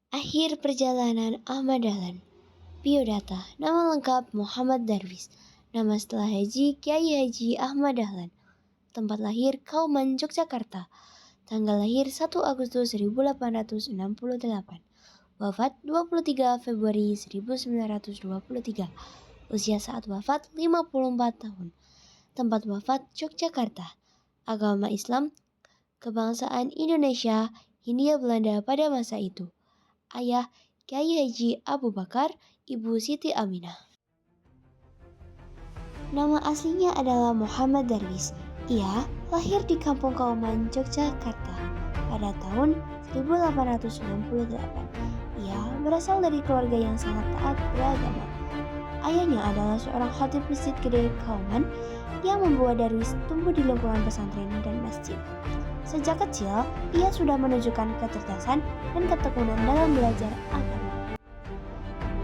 Akhir perjalanan Ahmad Dahlan. Biodata, nama lengkap Muhammad Darwis. Nama setelah Haji Kiai Haji Ahmad Dahlan. Tempat lahir Kauman, Yogyakarta. Tanggal lahir 1 Agustus 1868. Wafat 23 Februari 1923. Usia saat wafat 54 tahun. Tempat wafat Yogyakarta. Agama Islam, kebangsaan Indonesia, Hindia Belanda pada masa itu. Ayah Kiai Haji Abu Bakar, Ibu Siti Aminah. Nama aslinya adalah Muhammad Darwis. Ia lahir di Kampung Kauman, Yogyakarta pada tahun 1868. Ia berasal dari keluarga yang sangat taat beragama. Ayahnya adalah seorang khatib masjid gede Kauman yang membuat Darwis tumbuh di lingkungan pesantren dan masjid. Sejak kecil, ia sudah menunjukkan kecerdasan dan ketekunan dalam belajar agama.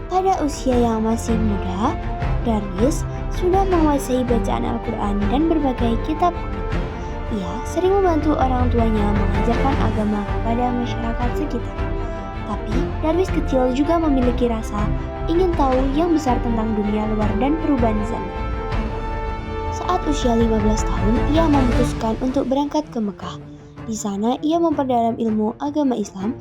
Pada usia yang masih muda, Darwis sudah menguasai bacaan Al-Quran dan berbagai kitab kuno. Ia sering membantu orang tuanya mengajarkan agama kepada masyarakat sekitar. Tapi, Darwis kecil juga memiliki rasa ingin tahu yang besar tentang dunia luar dan perubahan zaman. Saat usia 15 tahun, ia memutuskan untuk berangkat ke Mekah. Di sana, ia memperdalam ilmu agama Islam,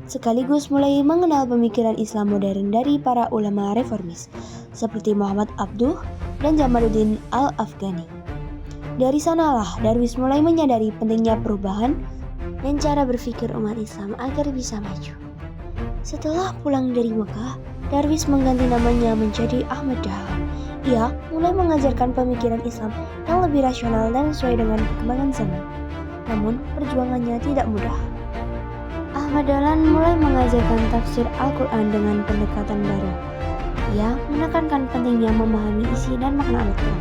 sekaligus mulai mengenal pemikiran Islam modern dari para ulama reformis, seperti Muhammad Abduh dan Jamaluddin Al-Afghani. Dari sanalah Darwis mulai menyadari pentingnya perubahan dan cara berpikir umat Islam agar bisa maju. Setelah pulang dari Mekah, Darwis mengganti namanya menjadi Ahmad Dahlan. Ia mulai mengajarkan pemikiran Islam yang lebih rasional dan sesuai dengan perkembangan zaman. Namun, perjuangannya tidak mudah. Ahmad Dahlan mulai mengajarkan tafsir Al-Quran dengan pendekatan baru. Ia menekankan pentingnya memahami isi dan makna Al-Quran,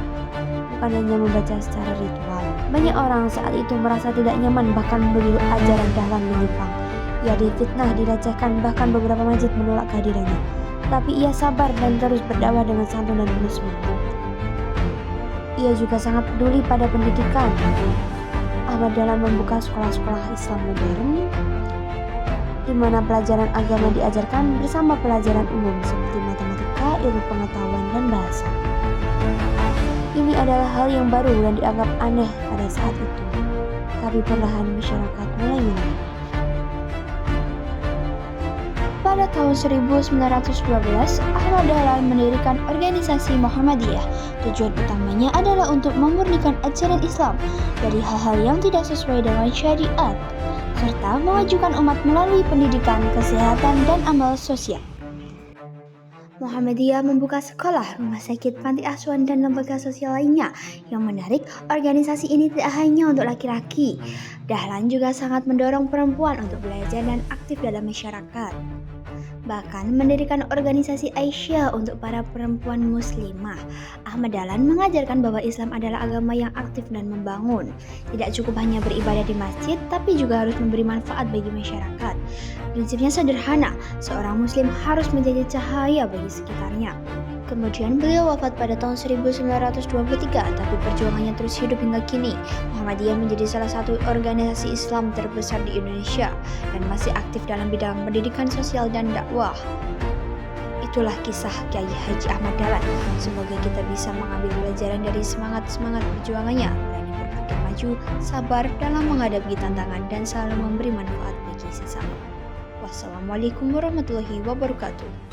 bukan hanya membaca secara ritual. Banyak orang saat itu merasa tidak nyaman bahkan menuduh ajaran Dahlan menyimpang. Ia difitnah, dilecehkan, bahkan beberapa masjid menolak kehadirannya. Tapi ia sabar dan terus berdakwah dengan santun dan penuh semangat. Ia juga sangat peduli pada pendidikan. Ahmad Dahlan membuka sekolah-sekolah Islam modern di mana pelajaran agama diajarkan bersama pelajaran umum seperti matematika, ilmu pengetahuan, dan bahasa. Ini adalah hal yang baru dan dianggap aneh pada saat itu, tapi perlahan masyarakat mulai menerima. Pada tahun 1912, Ahmad Dahlan mendirikan organisasi Muhammadiyah. Tujuan utamanya adalah untuk memurnikan ajaran Islam dari hal-hal yang tidak sesuai dengan syariat, serta memajukan umat melalui pendidikan, kesehatan, dan amal sosial. Muhammadiyah membuka sekolah, rumah sakit, panti asuhan, dan lembaga sosial lainnya. Yang menarik, organisasi ini tidak hanya untuk laki-laki. Dahlan juga sangat mendorong perempuan untuk belajar dan aktif dalam masyarakat. Bahkan mendirikan organisasi Aisyah untuk para perempuan muslimah. Ahmad Dahlan mengajarkan bahwa Islam adalah agama yang aktif dan membangun. Tidak cukup hanya beribadah di masjid, tapi juga harus memberi manfaat bagi masyarakat. Prinsipnya sederhana, seorang muslim harus menjadi cahaya bagi sekitarnya. Kemudian beliau wafat pada tahun 1923, tapi perjuangannya terus hidup hingga kini. Muhammadiyah menjadi salah satu organisasi Islam terbesar di Indonesia dan masih aktif dalam bidang pendidikan sosial dan dakwah. Itulah kisah Kiai Haji Ahmad Dahlan. Semoga kita bisa mengambil pelajaran dari semangat-semangat perjuangannya, berani berpikir maju, sabar dalam menghadapi tantangan, dan selalu memberi manfaat bagi sesama. Wassalamualaikum warahmatullahi wabarakatuh.